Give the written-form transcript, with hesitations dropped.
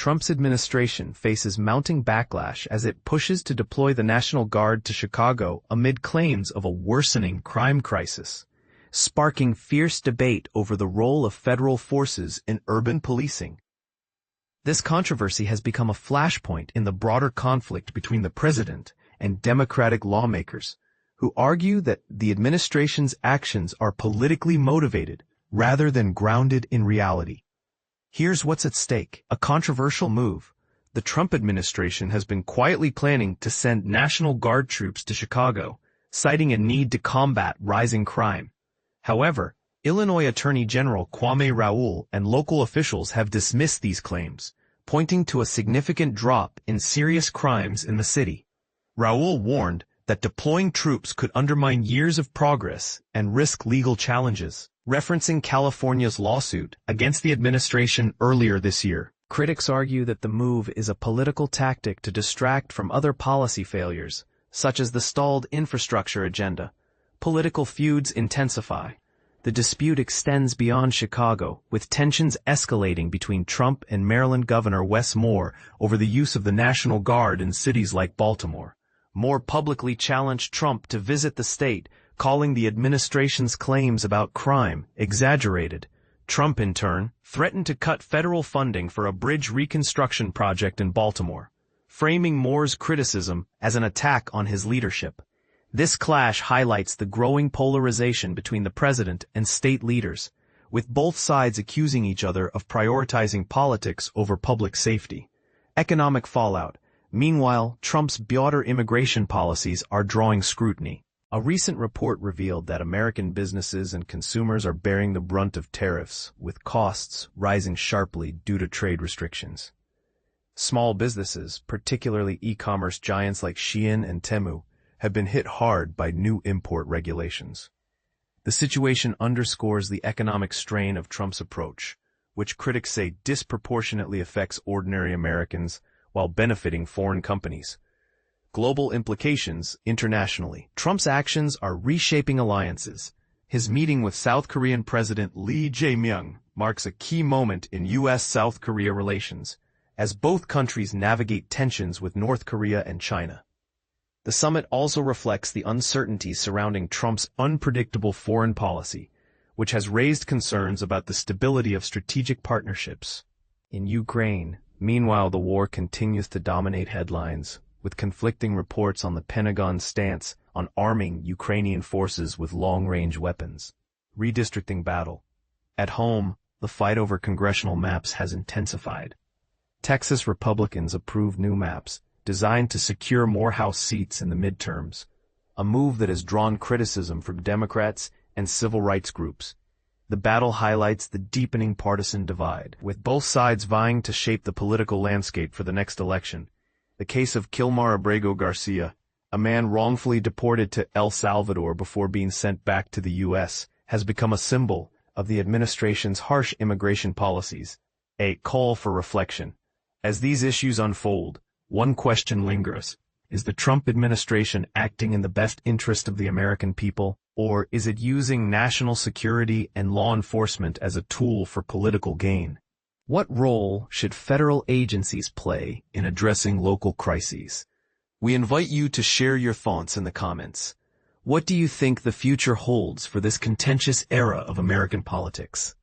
Trump's administration faces mounting backlash as it pushes to deploy the National Guard to Chicago amid claims of a worsening crime crisis, sparking fierce debate over the role of federal forces in urban policing. This controversy has become a flashpoint in the broader conflict between the president and Democratic lawmakers, who argue that the administration's actions are politically motivated rather than grounded in reality. Here's what's at stake: a controversial move. The Trump administration has been quietly planning to send National Guard troops to Chicago, citing a need to combat rising crime. However, Illinois Attorney General Kwame Raoul and local officials have dismissed these claims, pointing to a significant drop in serious crimes in the city. Raoul warned that deploying troops could undermine years of progress and risk legal challenges, referencing California's lawsuit against the administration earlier this year. Critics argue that the move is a political tactic to distract from other policy failures, such as the stalled infrastructure agenda. Political feuds intensify. The dispute extends beyond Chicago, with tensions escalating between Trump and Maryland Governor Wes Moore over the use of the National Guard in cities like Baltimore. Moore publicly challenged Trump to visit the state, calling the administration's claims about crime exaggerated. Trump, in turn, threatened to cut federal funding for a bridge reconstruction project in Baltimore, framing Moore's criticism as an attack on his leadership. This clash highlights the growing polarization between the president and state leaders, with both sides accusing each other of prioritizing politics over public safety. Economic fallout. Meanwhile, Trump's broader immigration policies are drawing scrutiny. A recent report revealed that American businesses and consumers are bearing the brunt of tariffs, with costs rising sharply due to trade restrictions. Small businesses, particularly e-commerce giants like Shein and Temu, have been hit hard by new import regulations. The situation underscores the economic strain of Trump's approach, which critics say disproportionately affects ordinary Americans while benefiting foreign companies. Global implications internationally. Trump's actions are reshaping alliances. His meeting with South Korean President Lee Jae-myung marks a key moment in U.S.-South Korea relations, as both countries navigate tensions with North Korea and China. The summit also reflects the uncertainties surrounding Trump's unpredictable foreign policy, which has raised concerns about the stability of strategic partnerships. In Ukraine, meanwhile, the war continues to dominate headlines, with conflicting reports on the Pentagon's stance on arming Ukrainian forces with long-range weapons. Redistricting battle. At home, the fight over congressional maps has intensified. Texas Republicans approved new maps, designed to secure more House seats in the midterms, a move that has drawn criticism from Democrats and civil rights groups. The battle highlights the deepening partisan divide, with both sides vying to shape the political landscape for the next election. The case of Kilmar Abrego Garcia, a man wrongfully deported to El Salvador before being sent back to the U.S., has become a symbol of the administration's harsh immigration policies, a call for reflection. As these issues unfold, one question lingers: is the Trump administration acting in the best interest of the American people, or is it using national security and law enforcement as a tool for political gain? What role should federal agencies play in addressing local crises? We invite you to share your thoughts in the comments. What do you think the future holds for this contentious era of American politics?